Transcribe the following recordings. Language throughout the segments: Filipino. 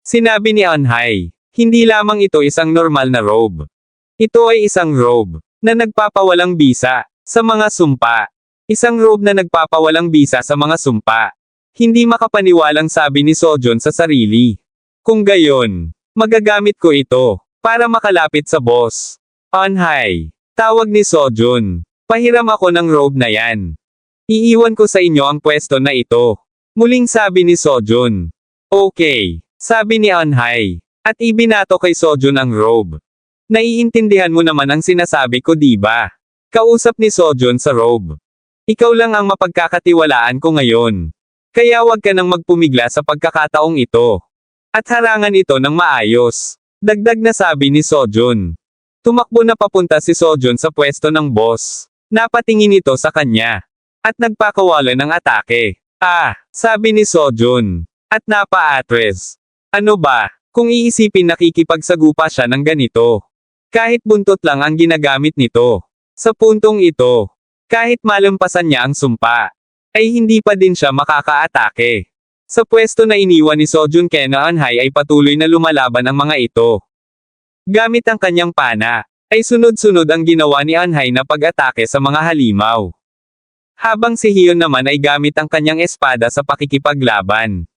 Sinabi ni Anhai. Hindi lamang ito isang normal na robe. Ito ay isang robe na nagpapawalang bisa sa mga sumpa. Isang robe na nagpapawalang bisa sa mga sumpa. Hindi makapaniwalang sabi ni Sojun sa sarili. Kung gayon, magagamit ko ito para makalapit sa boss. Anhai. Tawag ni Sojun. Pahiram ako ng robe na yan. Iiwan ko sa inyo ang pwesto na ito. Muling sabi ni Sojun. Okay, sabi ni Anhai. At ibinato kay Sojun ang robe. Naiintindihan mo naman ang sinasabi ko, diba? Kausap ni Sojun sa robe. Ikaw lang ang mapagkakatiwalaan ko ngayon. Kaya wag ka nang magpumigla sa pagkakataong ito. At harangan ito ng maayos. Dagdag na sabi ni Sojun. Tumakbo na papunta si Sojun sa pwesto ng boss. Napatingin ito sa kanya. At nagpakawala ng atake. Sabi ni Sojun. At napa-atres. Ano ba, kung iisipin nakikipagsagupa siya ng ganito. Kahit buntot lang ang ginagamit nito. Sa puntong ito, kahit malampasan niya ang sumpa, ay hindi pa din siya makakaatake. Sa pwesto na iniwan ni Sojun kay Anhai ay patuloy na lumalaban ang mga ito. Gamit ang kanyang pana, ay sunod-sunod ang ginawa ni Anhai na pag-atake sa mga halimaw. Habang si Hyun naman ay gamit ang kanyang espada sa pakikipaglaban.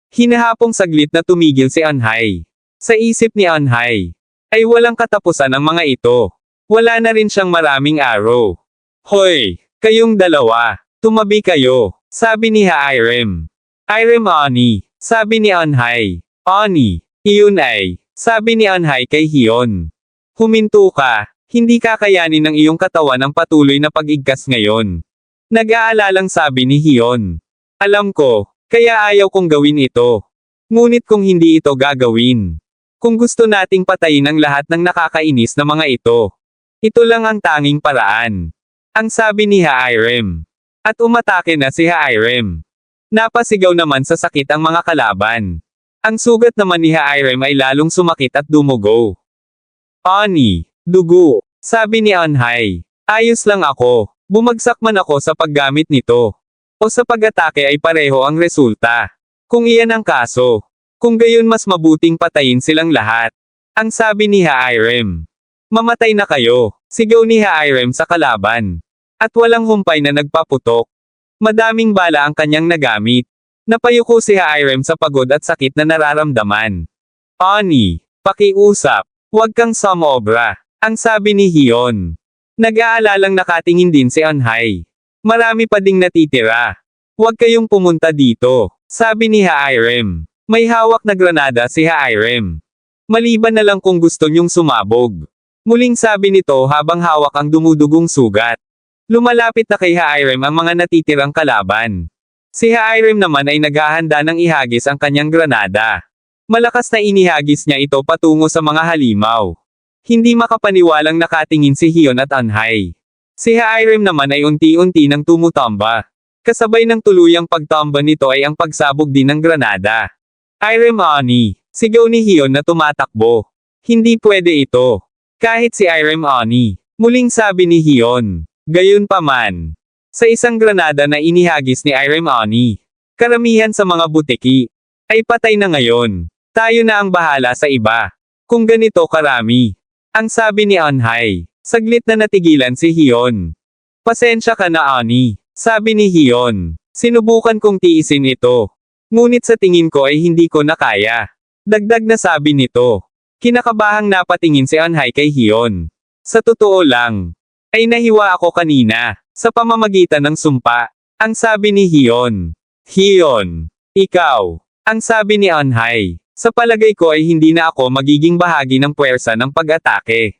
Hinahapong saglit na tumigil si Anhai. Sa isip ni Anhai, ay walang katapusan ang mga ito. Wala na rin siyang maraming arrow. Hoy, kayong dalawa, tumabi kayo, sabi ni Hairem. Irem Ani, sabi ni Anhai. Ani, iyon ay, sabi ni Anhai kay Hyun. Huminto ka, hindi kakayanin ng iyong katawan ang patuloy na pag-igkas ngayon. Nag-aalalang sabi ni Hyun. Alam ko, kaya ayaw kong gawin ito. Ngunit kung hindi ito gagawin, kung gusto nating patayin ang lahat ng nakakainis na mga ito, ito lang ang tanging paraan. Ang sabi ni Hairem. At umatake na si Hairem. Napasigaw naman sa sakit ang mga kalaban. Ang sugat naman ni Hairem ay lalong sumakit at dumugo. Ani, dugo, sabi ni Anhai. Ayos lang ako. Bumagsak man ako sa paggamit nito. O sa pag-atake ay pareho ang resulta. Kung iyan ang kaso. Kung gayon mas mabuting patayin silang lahat. Ang sabi ni Hairem. Mamatay na kayo, sigaw ni Hairem sa kalaban. At walang humpay na nagpaputok. Madaming bala ang kanyang nagamit. Napayuko si Hairem sa pagod at sakit na nararamdaman. Ani, pakiusap, huwag kang sumobra, ang sabi ni Hyun. Nag-aalalang nakatingin din si Anhai. Marami pa ding natitira. Huwag kayong pumunta dito, sabi ni Hairem. May hawak na granada si Hairem. Maliban na lang kung gusto niyong sumabog. Muling sabi nito habang hawak ang dumudugong sugat. Lumalapit na kay Hairem ang mga natitirang kalaban. Si Hairem naman ay naghahanda ng ihagis ang kanyang granada. Malakas na inihagis niya ito patungo sa mga halimaw. Hindi makapaniwalang nakatingin si Hyun at Anhai. Si Hairem naman ay unti-unti nang tumutamba. Kasabay ng tuluyang pagtamba nito ay ang pagsabog din ng granada. Hairem Ani, sigaw ni Hyun na tumatakbo. Hindi pwede ito. Kahit si Hairem Ani, muling sabi ni Hyun. Gayunpaman, sa isang granada na inihagis ni Hairem Ani, karamihan sa mga butiki ay patay na ngayon. Tayo na ang bahala sa iba. Kung ganito karami. Ang sabi ni Anhai. Saglit na natigilan si Hyun. Pasensya ka na Ani, sabi ni Hyun. Sinubukan kong tiisin ito. Ngunit sa tingin ko ay hindi ko na kaya. Dagdag na sabi nito. Kinakabahang napatingin si Anhai kay Hyun. Sa totoo lang, ay nahiwa ako kanina, sa pamamagitan ng sumpa. Ang sabi ni Hyun. Hyun, ikaw. Ang sabi ni Anhai. Sa palagay ko ay hindi na ako magiging bahagi ng puwersa ng pag-atake.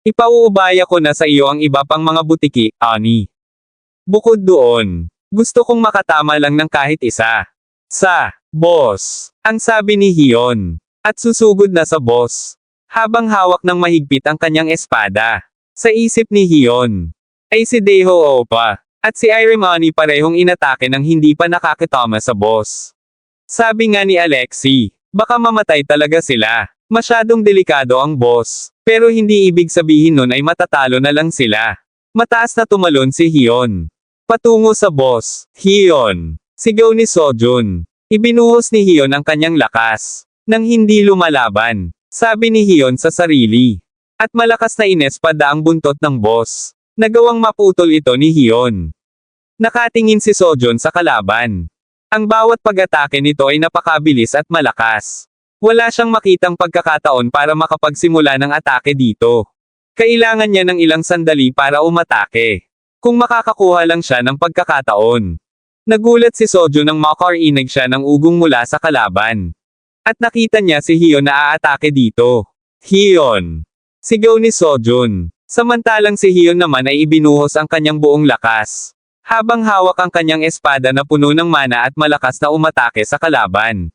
Ipauubaya ko na sa iyo ang iba pang mga butiki, Ani. Bukod doon, gusto kong makatama lang ng kahit isa. Sa boss, ang sabi ni Hyun. At susugod na sa boss. Habang hawak ng mahigpit ang kanyang espada. Sa isip ni Hyun, ay si Daeho Oppa, at si Irem Ani parehong inatake nang hindi pa nakakatama sa boss. Sabi nga ni Alexi, baka mamatay talaga sila. Masyadong delikado ang boss. Pero hindi ibig sabihin nun ay matatalo na lang sila. Mataas na tumalon si Hyun. Patungo sa boss. Hyun. Sigaw ni Sojun. Ibinuhos ni Hyun ang kanyang lakas. Nang hindi lumalaban, sabi ni Hyun sa sarili. At malakas na inespada ang buntot ng boss. Nagawang maputol ito ni Hyun. Nakatingin si Sojun sa kalaban. Ang bawat pag-atake nito ay napakabilis at malakas. Wala siyang makitang pagkakataon para makapagsimula ng atake dito. Kailangan niya ng ilang sandali para umatake. Kung makakakuha lang siya ng pagkakataon. Nagulat si Sojun nang makarinig siya ng ugong mula sa kalaban. At nakita niya si Hyun na aatake dito. Hyun! Sigaw ni Sojun. Samantalang si Hyun naman ay ibinuhos ang kanyang buong lakas. Habang hawak ang kanyang espada na puno ng mana at malakas na umatake sa kalaban.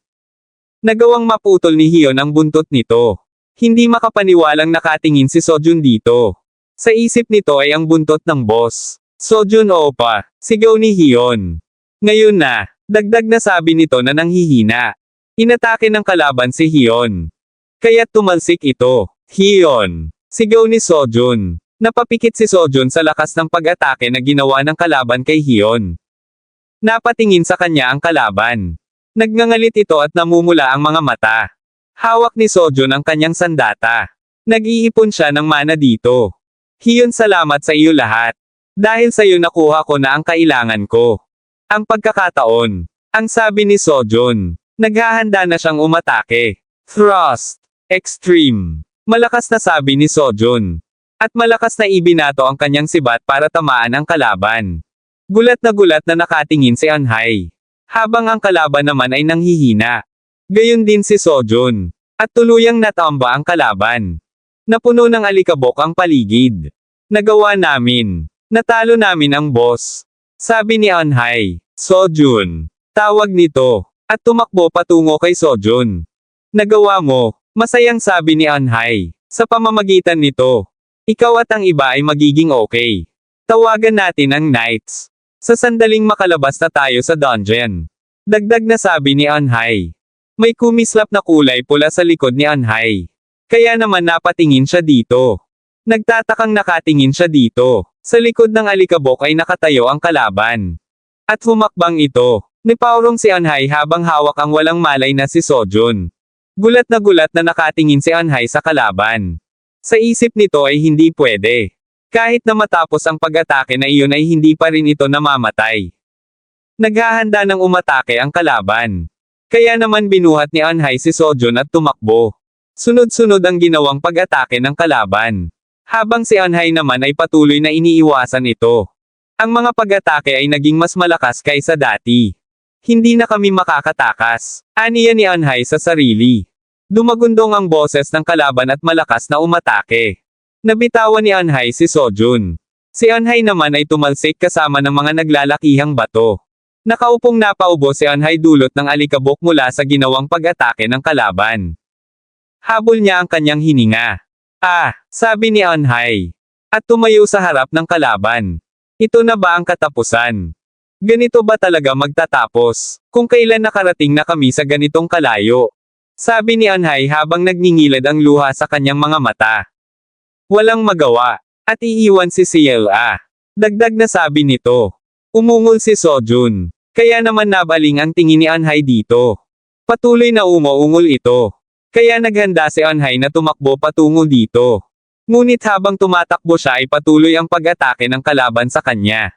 Nagawang maputol ni Hyun ang buntot nito. Hindi makapaniwalang nakatingin si Sojun dito. Sa isip nito ay ang buntot ng boss. Sojun opa, sigaw ni Hyun. Ngayon na, dagdag na sabi nito na nanghihina. Inatake ng kalaban si Hyun. Kaya't tumalsik ito. Hyun! Sigaw ni Sojun. Napapikit si Sojun sa lakas ng pag-atake na ginawa ng kalaban kay Hyun. Napatingin sa kanya ang kalaban. Nagngangalit ito at namumula ang mga mata. Hawak ni Sojun ang kanyang sandata. Nag-iipon siya ng mana dito. Hyun, salamat sa iyo lahat. Dahil sa iyo nakuha ko na ang kailangan ko. Ang pagkakataon. Ang sabi ni Sojun. Naghahanda na siyang umatake. Thrust. Extreme. Malakas na sabi ni Sojun. At malakas na ibinato ang kanyang sibat para tamaan ang kalaban. Gulat na nakatingin si Anhai. Habang ang kalaban naman ay nanghihina. Gayon din si Sojun. At tuluyang natamba ang kalaban. Napuno ng alikabok ang paligid. Nagawa namin. Natalo namin ang boss. Sabi ni Anhai. Sojun. Tawag nito. At tumakbo patungo kay Sojun. Nagawa mo. Masayang sabi ni Anhai. Sa pamamagitan nito. Ikaw at ang iba ay magiging okay. Tawagan natin ang Knights. Sa sandaling makalabas na tayo sa dungeon. Dagdag na sabi ni Anhai. May kumislap na kulay pula sa likod ni Anhai. Kaya naman napatingin siya dito. Nagtatakang nakatingin siya dito. Sa likod ng alikabok ay nakatayo ang kalaban. At humakbang ito. Nipaurong si Anhai habang hawak ang walang malay na si Sojun. Gulat na nakatingin si Anhai sa kalaban. Sa isip nito ay hindi pwede. Kahit na matapos ang pag-atake na iyon ay hindi pa rin ito namamatay. Naghahanda ng umatake ang kalaban. Kaya naman binuhat ni Anhai si Sojun at tumakbo. Sunod-sunod ang ginawang pag-atake ng kalaban. Habang si Anhai naman ay patuloy na iniiwasan ito. Ang mga pag-atake ay naging mas malakas kaysa dati. Hindi na kami makakatakas. Aniya ni Anhai sa sarili. Dumagundong ang boses ng kalaban at malakas na umatake. Nabitawan ni Anhai si Sojun. Si Anhai naman ay tumalsik kasama ng mga naglalakihang bato. Nakaupong napaubo si Anhai dulot ng alikabok mula sa ginawang pag-atake ng kalaban. Habol niya ang kanyang hininga. Sabi ni Anhai. At tumayo sa harap ng kalaban. Ito na ba ang katapusan? Ganito ba talaga magtatapos? Kung kailan nakarating na kami sa ganitong kalayo? Sabi ni Anhai habang nagngingilad ang luha sa kanyang mga mata. Walang magawa. At iiwan si CLA. Dagdag na sabi nito. Umungol si Sojun. Kaya naman nabaling ang tingin ni Anhai dito. Patuloy na umuungol ito. Kaya naghanda si Anhai na tumakbo patungo dito. Ngunit habang tumatakbo siya ay patuloy ang pag-atake ng kalaban sa kanya.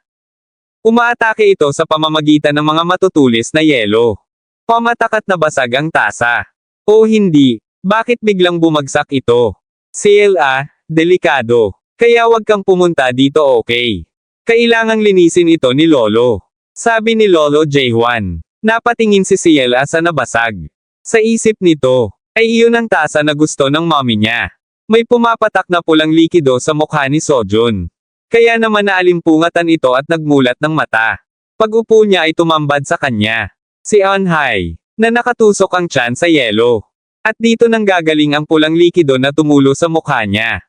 Umaatake ito sa pamamagitan ng mga matutulis na yelo. Pamatak at nabasag ang tasa. O hindi, bakit biglang bumagsak ito? CLA, delikado. Kaya wag kang pumunta dito, okay? Kailangang linisin ito ni Lolo. Sabi ni Lolo Jaehwan. Napatingin si CLA sa nabasag. Sa isip nito, ay iyon ang tasa na gusto ng mommy niya. May pumapatak na pulang likido sa mukha ni Sojun. Kaya naman naalimpungatan ito at nagmulat ng mata. Pag-upo niya ay tumambad sa kanya. Si Anhai, na nakatusok ang tiyan sa yelo. At dito nang gagaling ang pulang likido na tumulo sa mukha niya.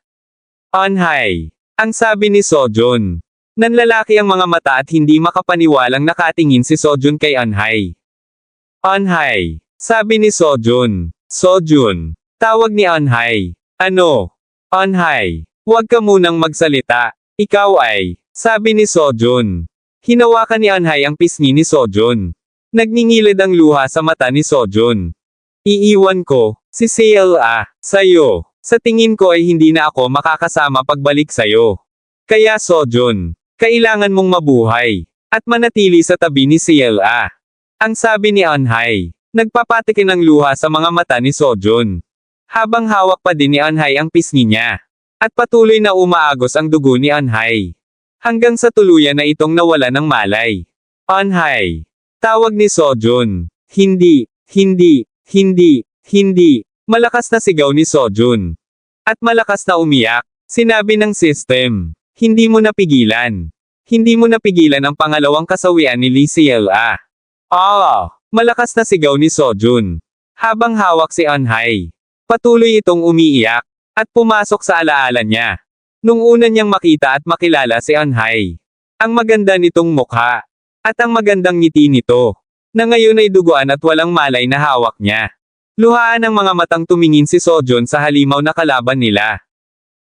Anhai, ang sabi ni Sojun. Nanlalaki ang mga mata at hindi makapaniwalang nakatingin si Sojun kay Anhai. Anhai, sabi ni Sojun. Sojun, tawag ni Anhai. Ano? Anhai, huwag ka munang magsalita. Ikaw ay, sabi ni Sojun. Hinawakan ni Anhai ang pisngi ni Sojun. Nagngingilid ang luha sa mata ni Sojun. Iiwan ko, si CLA, sa'yo. Sa tingin ko ay hindi na ako makakasama pagbalik sa'yo. Kaya Sojun, kailangan mong mabuhay, at manatili sa tabi ni CLA. Ang sabi ni Anhai, nagpapatikin ng luha sa mga mata ni Sojun. Habang hawak pa din ni Anhai ang pisngi niya. At patuloy na umaagos ang dugo ni Anhai. Hanggang sa tuluyan na itong nawala ng malay. Anhai. Tawag ni Sojun. Hindi, hindi, hindi, hindi. Malakas na sigaw ni Sojun. At malakas na umiyak. Sinabi ng system. Hindi mo napigilan. Hindi mo napigilan ang pangalawang kasawian ni Lee CLA. Malakas na sigaw ni Sojun. Habang hawak si Anhai. Patuloy itong umiiyak. At pumasok sa alaala niya. Nung una niyang makita at makilala si Anhai. Ang maganda nitong mukha. At ang magandang ngiti nito. Na ngayon ay duguan at walang malay na hawak niya. Luhaan ng mga matang tumingin si Sojun sa halimaw na kalaban nila.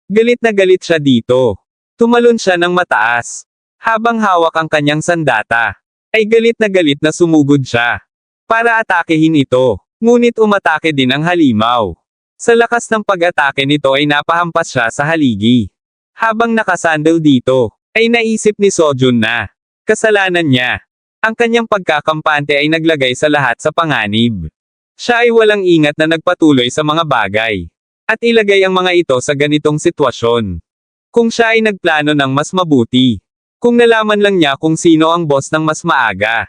Galit na galit siya dito. Tumalon siya ng mataas. Habang hawak ang kanyang sandata. Ay galit na sumugod siya. Para atakehin ito. Ngunit umatake din ang halimaw. Sa lakas ng pag-atake nito ay napahampas siya sa haligi. Habang nakasandal dito, ay naisip ni Sojun na kasalanan niya. Ang kanyang pagkakampante ay naglagay sa lahat sa panganib. Siya ay walang ingat na nagpatuloy sa mga bagay. At ilagay ang mga ito sa ganitong sitwasyon. Kung siya ay nagplano ng mas mabuti. Kung nalaman lang niya kung sino ang boss ng mas maaga.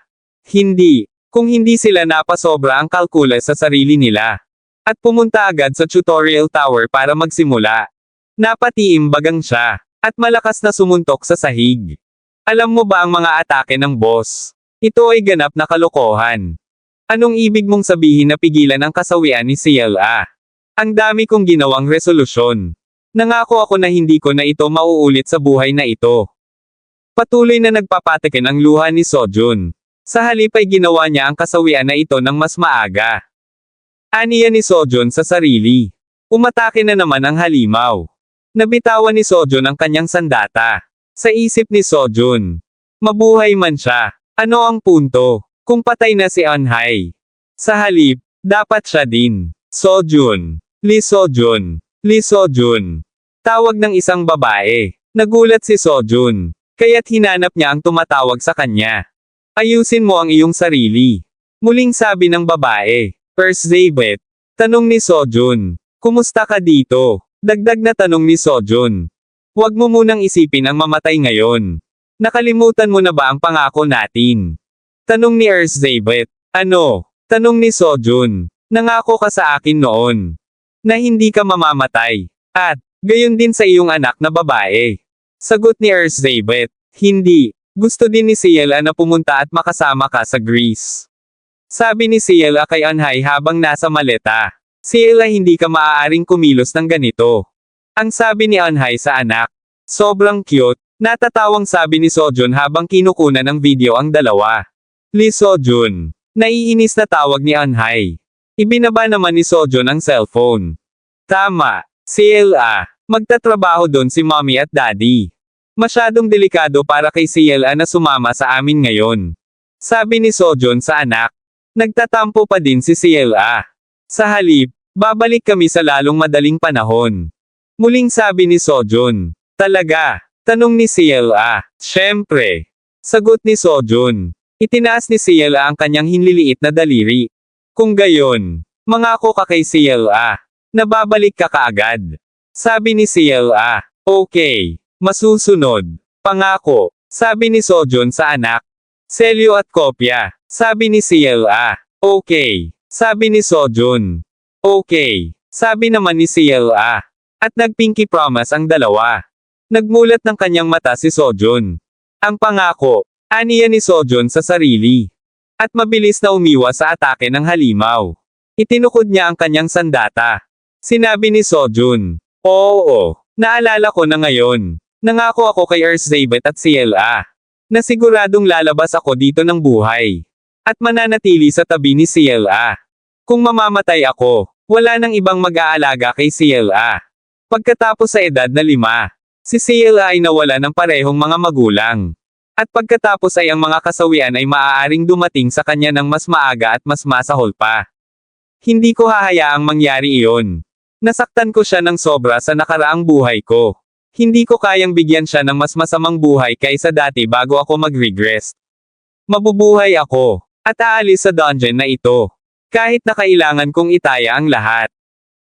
Hindi. Kung hindi sila napasobra ang kalkulas sa sarili nila. At pumunta agad sa tutorial tower para magsimula. Napatiimbagang siya. At malakas na sumuntok sa sahig. Alam mo ba ang mga atake ng boss? Ito ay ganap na kalokohan. Anong ibig mong sabihin na pigilan ang kasawian ni CLA? Ang dami kong ginawang resolusyon. Nangako ako na hindi ko na ito mauulit sa buhay na ito. Patuloy na nagpapatikin ang luha ni Sojun. Sa halip ay ginawa niya ang kasawian na ito ng mas maaga. Aniya ni Sojun sa sarili. Umatake na naman ang halimaw. Nabitawan ni Sojun ang kanyang sandata. Sa isip ni Sojun. Mabuhay man siya. Ano ang punto? Kung patay na si Anhai. Sa halip, dapat siya din. Sojun. Lee Sojun. Lee Sojun. Tawag ng isang babae. Nagulat si Sojun. Kaya't hinanap niya ang tumatawag sa kanya. Ayusin mo ang iyong sarili. Muling sabi ng babae. Elizabeth. Tanong ni Sojun. Kumusta ka dito? Dagdag na tanong ni Sojun. Huwag mo munang isipin ang mamatay ngayon. Nakalimutan mo na ba ang pangako natin? Tanong ni Elizabeth. Ano? Tanong ni Sojun. Nangako ka sa akin noon. Na hindi ka mamamatay. At, gayon din sa iyong anak na babae. Sagot ni Elizabeth. Hindi. Gusto din ni CLA na pumunta at makasama ka sa Greece. Sabi ni CLA kay Anhai habang nasa maleta. CLA hindi ka maaaring kumilos ng ganito. Ang sabi ni Anhai sa anak. Sobrang cute. Natatawang sabi ni Sojun habang kinukunan ng video ang dalawa. Lee Sojun. Naiinis na tawag ni Anhai. Ibinaba naman ni Sojun ang cellphone. Tama. CLA. Magtatrabaho doon si mommy at daddy. Masyadong delikado para kay CLA na sumama sa amin ngayon. Sabi ni Sojun sa anak. Nagtatampo pa din si CLA. Sa halip, babalik kami sa lalong madaling panahon. Muling sabi ni Sojun. Talaga? Tanong ni CLA. Siyempre. Sagot ni Sojun. Itinaas ni CLA ang kanyang hinliliit na daliri. Kung gayon, mangako ka kay CLA. Nababalik ka kaagad. Sabi ni CLA. Okay. Masusunod. Pangako. Sabi ni Sojun sa anak. Selyo at kopya. Sabi ni CLA. Okay. Sabi ni Sojun. Okay. Sabi naman ni CLA. At nagpinky promise ang dalawa. Nagmulat ng kanyang mata si Sojun. Ang pangako. Aniya ni Sojun sa sarili. At mabilis na umiwas sa atake ng halimaw. Itinukod niya ang kanyang sandata. Sinabi ni Sojun. Oo. Naalala ko na ngayon. Nangako ako kay Elizabeth at CLA. Na siguradong lalabas ako dito ng buhay. At mananatili sa tabi ni CLA. Kung mamamatay ako, wala nang ibang mag-aalaga kay CLA. Pagkatapos sa edad na 5, si CLA ay nawala ng parehong mga magulang. At pagkatapos ay ang mga kasawian ay maaaring dumating sa kanya ng mas maaga at mas masahol pa. Hindi ko hahayaang mangyari iyon. Nasaktan ko siya ng sobra sa nakaraang buhay ko. Hindi ko kayang bigyan siya ng mas masamang buhay kaysa dati bago ako mag-regress. Mabubuhay ako, at aalis sa dungeon na ito. Kahit na kailangan kong itaya ang lahat.